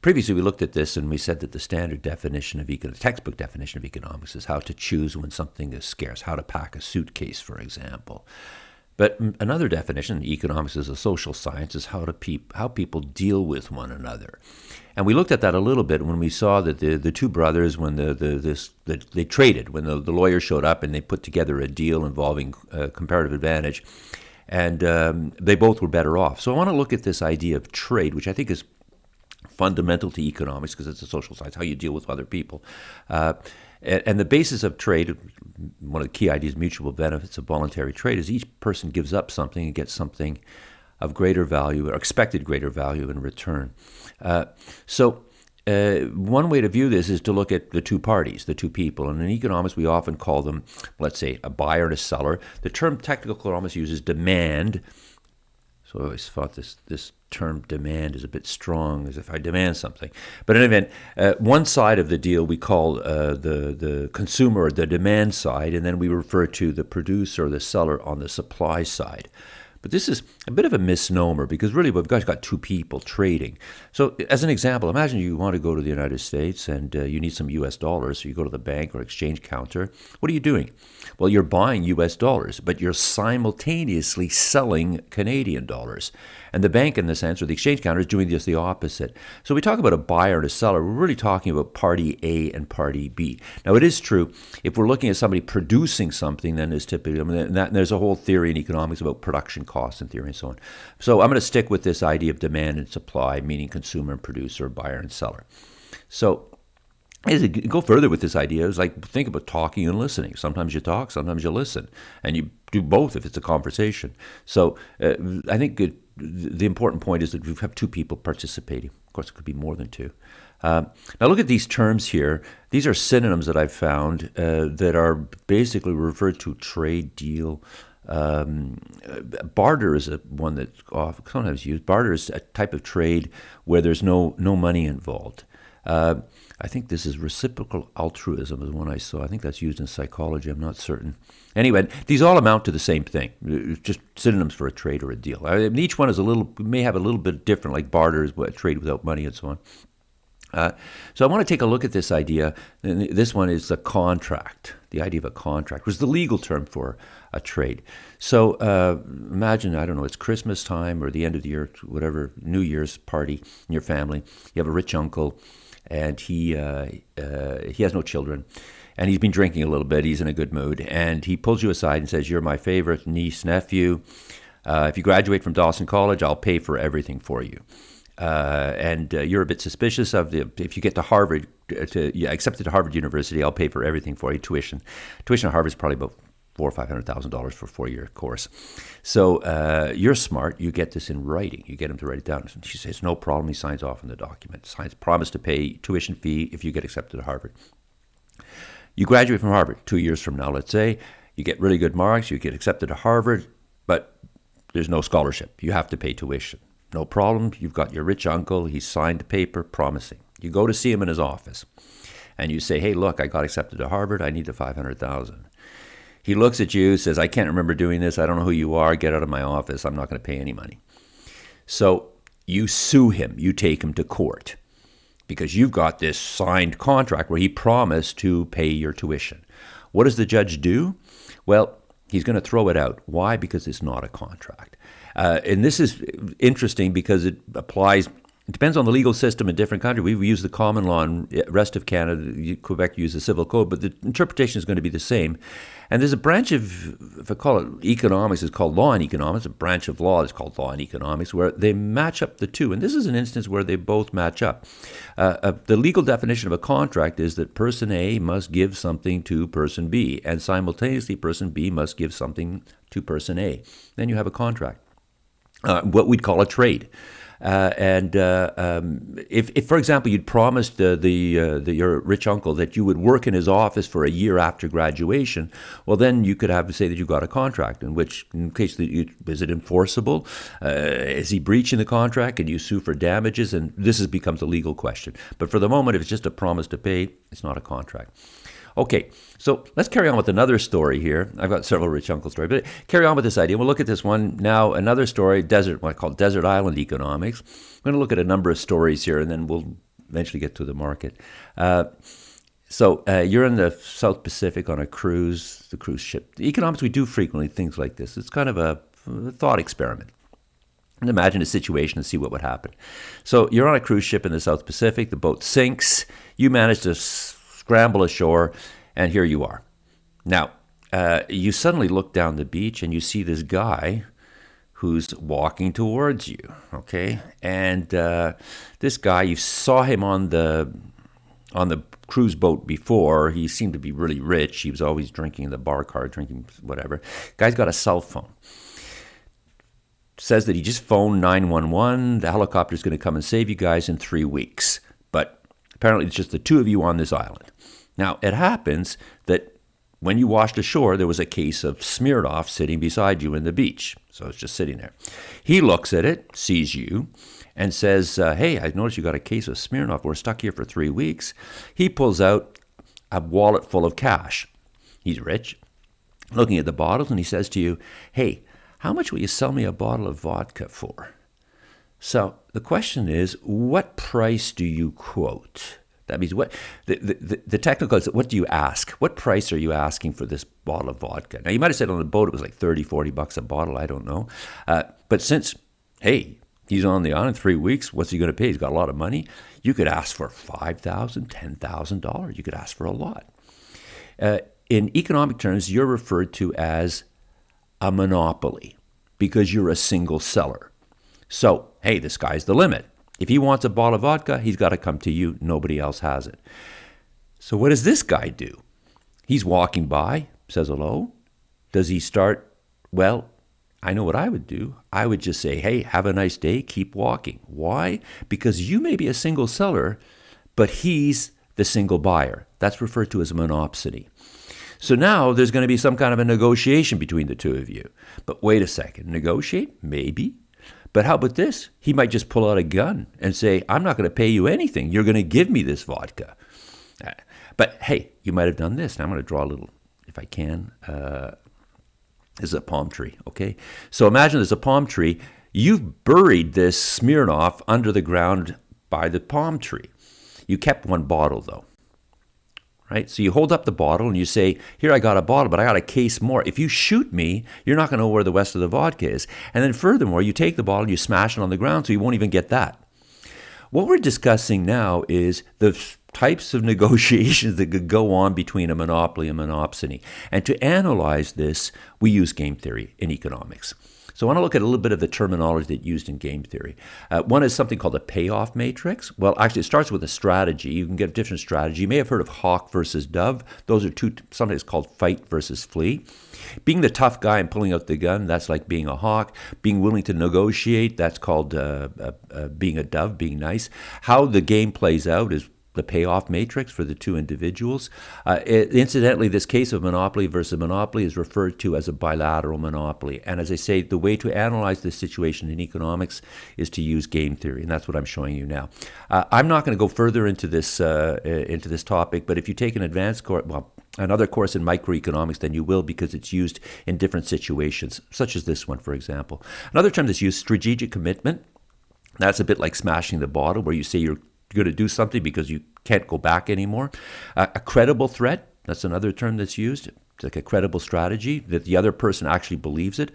previously we looked at this and we said that the standard definition of textbook definition of economics is how to choose when something is scarce, how to pack a suitcase, for example. But another definition, economics as a social science, is how people deal with one another. And we looked at that a little bit when we saw that the two brothers, when they traded, when the lawyer showed up and they put together a deal involving comparative advantage, and they both were better off. So I want to look at this idea of trade, which I think is fundamental to economics because it's a social science, how you deal with other people. And the basis of trade, one of the key ideas, mutual benefits of voluntary trade, is each person gives up something and gets something of greater value or expected greater value in return. So one way to view this is to look at the two parties, the two people. And in economics, we often call them, let's say, a buyer and a seller. The term technical economics uses demand. So I always thought this term demand is a bit strong, as if I demand something. But in any event, one side of the deal we call the consumer, or the demand side, and then we refer to the producer or the seller on the supply side. But this is a bit of a misnomer because really we've got two people trading. So as an example, imagine you want to go to the United States and you need some U.S. dollars. So you go to the bank or exchange counter. What are you doing? Well, you're buying U.S. dollars, but you're simultaneously selling Canadian dollars. And the bank, in the sense, or the exchange counter, is doing just the opposite. So we talk about a buyer and a seller. We're really talking about party A and party B. Now, it is true, if we're looking at somebody producing something, then there's typically, there's a whole theory in economics about production costs and theory and so on. So I'm going to stick with this idea of demand and supply, meaning consumer and producer, buyer and seller. So as you go further with this idea, it's like think about talking and listening. Sometimes you talk, sometimes you listen, and you do both if it's a conversation. So I think the important point is that we have two people participating. Of course, it could be more than two. Now look at these terms here. These are synonyms that I've found that are basically referred to trade, deal. Barter is one that's sometimes used. Barter is a type of trade where there's no money involved. I think this is reciprocal altruism is one I saw. I think that's used in psychology. I'm not certain. Anyway, these all amount to the same thing. It's just synonyms for a trade or a deal. Each one is may have a little bit different, like barter is a trade without money and so on. So I want to take a look at this idea. And this one is the contract, the idea of a contract, which is the legal term for a trade. So imagine, I don't know, it's Christmas time or the end of the year, whatever, New Year's party in your family. You have a rich uncle, and he has no children, and he's been drinking a little bit. He's in a good mood, and he pulls you aside and says, "You're my favorite niece, nephew. If you graduate from Dawson College, I'll pay for everything for you." And you're a bit suspicious of if you get to Harvard, accepted to Harvard University, I'll pay for everything for you. Tuition at Harvard is probably about $400,000 or $500,000 for a 4-year course. So you're smart. You get this in writing. You get him to write it down. She says, no problem. He signs off on the document. Signs promise to pay tuition fee if you get accepted to Harvard. You graduate from Harvard 2 years from now, let's say. You get really good marks. You get accepted to Harvard, but there's no scholarship. You have to pay tuition. No problem. You've got your rich uncle. He signed a paper promising. You go to see him in his office, and you say, hey, look, I got accepted to Harvard. I need the $500,000. He looks at you, says, I can't remember doing this. I don't know who you are. Get out of my office. I'm not going to pay any money. So you sue him. You take him to court because you've got this signed contract where he promised to pay your tuition. What does the judge do? Well, he's going to throw it out. Why? Because it's not a contract. And this is interesting because it depends on the legal system in different countries. We use the common law in the rest of Canada. Quebec uses the civil code, but the interpretation is going to be the same. And there's a branch of, if I call it economics, it's called law and economics. A branch of law is called law and economics, where they match up the two. And this is an instance where they both match up. The legal definition of a contract is that person A must give something to person B, and simultaneously person B must give something to person A. Then you have a contract, what we'd call a trade. If, for example, you'd promised your rich uncle that you would work in his office for a year after graduation, well, then you could have to say that you got a contract. In case is it enforceable? Is he breaching the contract? Can you sue for damages? And this becomes a legal question. But for the moment, if it's just a promise to pay, it's not a contract. Okay, so let's carry on with another story here. I've got several rich uncle stories, but carry on with this idea. We'll look at this one now. Another story, what I call desert island economics. I'm going to look at a number of stories here, and then we'll eventually get to the market. So you're in the South Pacific on a cruise, the cruise ship. The economics, we do frequently things like this. It's kind of a thought experiment. And imagine a situation and see what would happen. So you're on a cruise ship in the South Pacific. The boat sinks. You manage to scramble ashore, and here you are. Now, you suddenly look down the beach and you see this guy who's walking towards you, okay? And this guy, you saw him on the cruise boat before. He seemed to be really rich. He was always drinking in the bar car, drinking whatever. Guy's got a cell phone. Says that he just phoned 911. The helicopter's going to come and save you guys in 3 weeks. But apparently it's just the two of you on this island. Now, it happens that when you washed ashore, there was a case of Smirnoff sitting beside you in the beach. So it's just sitting there. He looks at it, sees you, and says, hey, I noticed you got a case of Smirnoff. We're stuck here for 3 weeks. He pulls out a wallet full of cash. He's rich, looking at the bottles, and he says to you, hey, how much will you sell me a bottle of vodka for? So the question is, what price do you quote? That means what the technical is, what do you ask? What price are you asking for this bottle of vodka? Now, you might have said on the boat it was like 30, 40 bucks a bottle. I don't know. But since, hey, he's on the island 3 weeks, what's he going to pay? He's got a lot of money. You could ask for $5,000, $10,000. You could ask for a lot. In economic terms, you're referred to as a monopoly because you're a single seller. So, hey, the sky's the limit. If he wants a bottle of vodka, he's got to come to you. Nobody else has it. So what does this guy do? He's walking by, says hello. Does he start? Well, I know what I would do. I would just say, hey, have a nice day. Keep walking. Why? Because you may be a single seller, but he's the single buyer. That's referred to as a monopsony. So now there's going to be some kind of a negotiation between the two of you. But wait a second. Negotiate? Maybe. But how about this? He might just pull out a gun and say, I'm not going to pay you anything. You're going to give me this vodka. But hey, you might have done this. Now I'm going to draw a little, if I can. This is a palm tree, okay? So imagine there's a palm tree. You've buried this Smirnoff under the ground by the palm tree. You kept one bottle, though. Right? So you hold up the bottle and you say, here, I got a bottle, but I got a case more. If you shoot me, you're not going to know where the rest of the vodka is. And then furthermore, you take the bottle and you smash it on the ground, so you won't even get that. What we're discussing now is the types of negotiations that could go on between a monopoly and monopsony. And to analyze this, we use game theory in economics. So I want to look at a little bit of the terminology that's used in game theory. One is something called a payoff matrix. Well, actually, it starts with a strategy. You can get a different strategy. You may have heard of hawk versus dove. Those are two, sometimes called fight versus flee. Being the tough guy and pulling out the gun, that's like being a hawk. Being willing to negotiate, that's called being a dove, being nice. How the game plays out is the payoff matrix for the two individuals. Incidentally, this case of monopoly versus monopoly is referred to as a bilateral monopoly. And as I say, the way to analyze this situation in economics is to use game theory, and that's what I'm showing you now. I'm not going to go further into this topic, but if you take an advanced course, well, another course in microeconomics, then you will, because it's used in different situations, such as this one, for example. Another term that's used, strategic commitment. That's a bit like smashing the bottle, where you say you're going to do something because you can't go back anymore. A credible threat, that's another term that's used. It's like a credible strategy, that the other person actually believes it.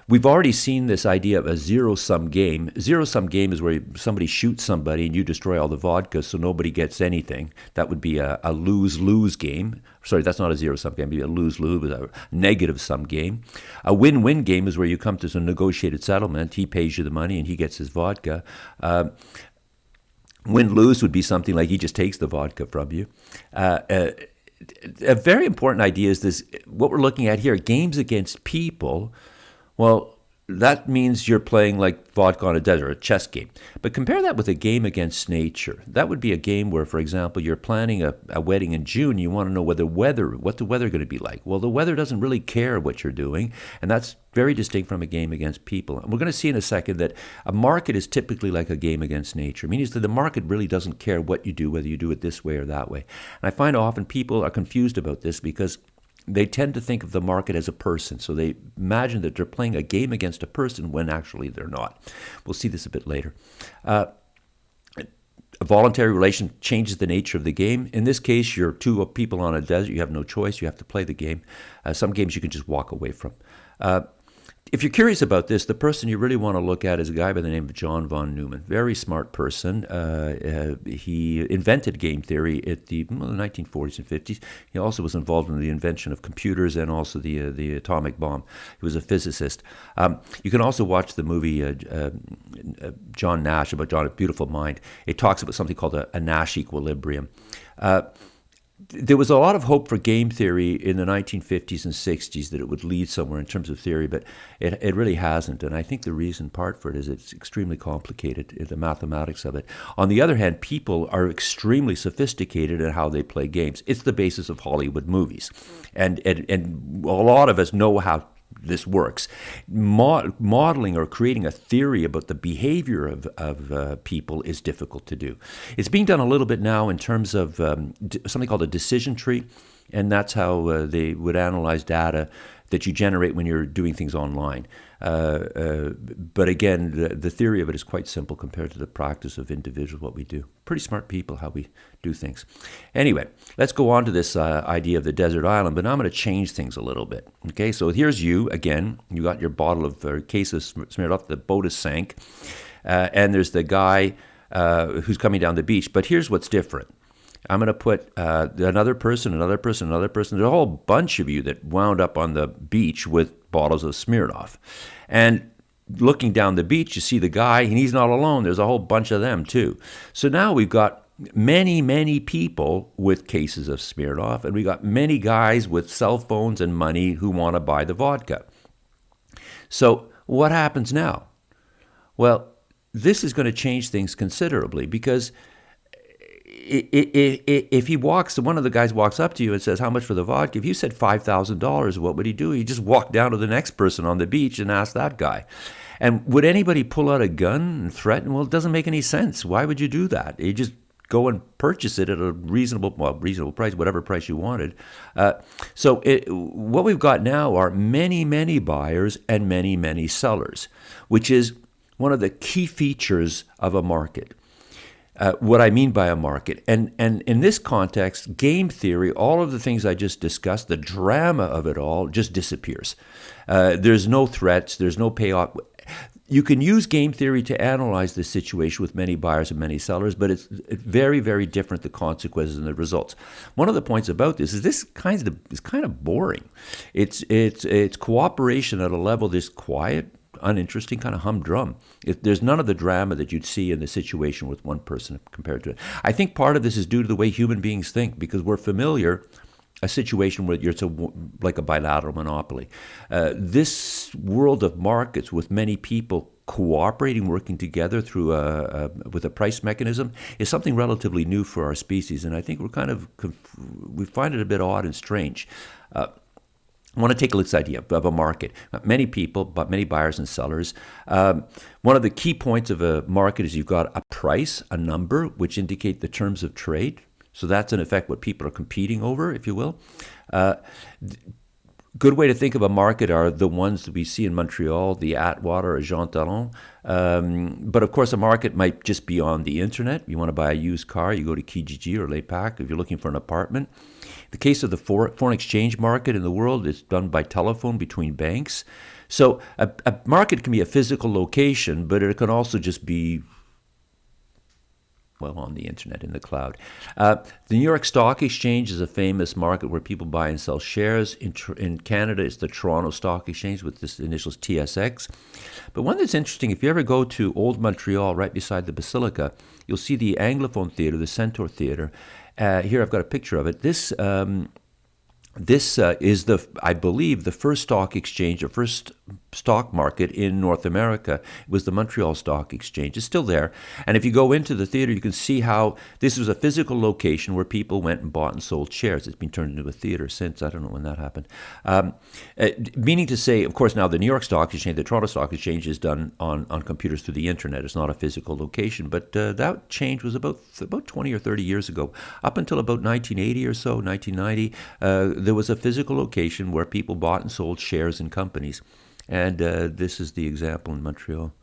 We've already seen this idea of a zero-sum game. Zero-sum game is where somebody shoots somebody and you destroy all the vodka so nobody gets anything. That would be a lose-lose game. Sorry, that's not a zero-sum game. It'd be a lose-lose, a negative-sum game. A win-win game is where you come to some negotiated settlement. He pays you the money and he gets his vodka. Win-lose would be something like he just takes the vodka from you. A very important idea is this, what we're looking at here, games against people. Well, that means you're playing like vodka on a desert, a chess game. But compare that with a game against nature. That would be a game where, for example, you're planning a wedding in June. You want to know what the weather going to be like. Well, the weather doesn't really care what you're doing, and that's very distinct from a game against people. And we're going to see in a second that a market is typically like a game against nature, meaning that the market really doesn't care what you do, whether you do it this way or that way. And I find often people are confused about this because they tend to think of the market as a person. So they imagine that they're playing a game against a person when actually they're not. We'll see this a bit later. A voluntary relation changes the nature of the game. In this case, you're two people on a desert. You have no choice. You have to play the game. Some games you can just walk away from. If you're curious about this, the person you really want to look at is a guy by the name of John von Neumann. Very smart person. He invented game theory at the 1940s and 50s. He also was involved in the invention of computers and also the atomic bomb. He was a physicist. You can also watch the movie John Nash, about John, A Beautiful Mind. It talks about something called a Nash equilibrium. There was a lot of hope for game theory in the 1950s and 60s that it would lead somewhere in terms of theory, but it really hasn't. And I think the reason part for it is it's extremely complicated, the mathematics of it. On the other hand, people are extremely sophisticated in how they play games. It's the basis of Hollywood movies. And a lot of us know how this works. Modeling or creating a theory about the behavior of people is difficult to do. It's being done a little bit now in terms of something called a decision tree, and that's how they would analyze data that you generate when you're doing things online. But again, the theory of it is quite simple compared to the practice of individuals, what we do. Pretty smart people, how we do things. Anyway, let's go on to this idea of the desert island, but now I'm going to change things a little bit. Okay, so here's you, again. You got your bottle of case of Smirnoff, the boat is sank, and there's the guy who's coming down the beach. But here's what's different. I'm going to put another person. There's a whole bunch of you that wound up on the beach with bottles of Smirnoff. And looking down the beach, you see the guy, and he's not alone. There's a whole bunch of them, too. So now we've got many, many people with cases of Smirnoff, and we got many guys with cell phones and money who want to buy the vodka. So what happens now? Well, this is going to change things considerably, because if one of the guys walks up to you and says, how much for the vodka? If you said $5,000, what would he do? He'd just walk down to the next person on the beach and ask that guy. And would anybody pull out a gun and threaten? Well, it doesn't make any sense. Why would you do that? You just go and purchase it at a reasonable price, whatever price you wanted. What we've got now are many, many buyers and many, many sellers, which is one of the key features of a market. What I mean by a market. And in this context, game theory, all of the things I just discussed, the drama of it all just disappears. There's no threats, there's no payoff. You can use game theory to analyze the situation with many buyers and many sellers, but it's very, very different, the consequences and the results. One of the points about this is is kind of boring. It's cooperation at a level that's quiet, uninteresting, kind of humdrum. There's none of the drama that you'd see in the situation with one person compared to it. I think part of this is due to the way human beings think, because we're familiar a situation where it's like a bilateral monopoly. This world of markets with many people cooperating, working together through with a price mechanism is something relatively new for our species, and I think we find it a bit odd and strange. I want to take a look at this idea of a market. Many people, but many buyers and sellers. One of the key points of a market is you've got a price, a number, which indicate the terms of trade. So that's in effect what people are competing over, if you will. Good way to think of a market are the ones that we see in Montreal, the Atwater or Jean Talon. But of course, a market might just be on the internet. You want to buy a used car, you go to Kijiji or Lepak if you're looking for an apartment. The case of the foreign exchange market in the world is done by telephone between banks. So a market can be a physical location, but it can also just be, well, on the internet, in the cloud. The New York Stock Exchange is a famous market where people buy and sell shares. In Canada, it's the Toronto Stock Exchange with this initials TSX. But one that's interesting, if you ever go to Old Montreal, right beside the Basilica, you'll see the Anglophone Theatre, the Centaur Theatre. Here I've got a picture of it. This is I believe, the first stock exchange or first stock market in North America. It was the Montreal Stock Exchange. It's still there. And if you go into the theater, you can see how this was a physical location where people went and bought and sold shares. It's been turned into a theater since. I don't know when that happened. Meaning to say, of course, now the New York Stock Exchange, the Toronto Stock Exchange is done on computers through the internet. It's not a physical location. But that change was about 20 or 30 years ago. Up until about 1980 or so, 1990, there was a physical location where people bought and sold shares in companies. And this is the example in Montreal.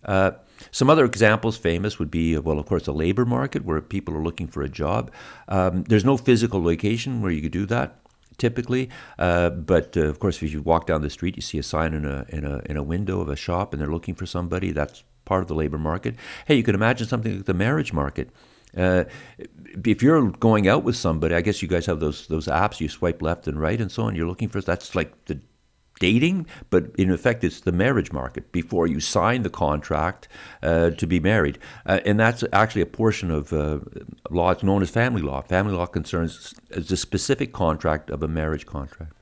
Some other examples famous would be, well, of course, the labor market where people are looking for a job. There's no physical location where you could do that typically, but of course, if you walk down the street, you see a sign in a window of a shop, and they're looking for somebody. That's part of the labor market. Hey, you could imagine something like the marriage market. If you're going out with somebody, I guess you guys have those apps. You swipe left and right and so on. You're looking for, that's like the dating, but in effect, it's the marriage market before you sign the contract to be married. And that's actually a portion of law. It's known as family law. Family law concerns the specific contract of a marriage contract.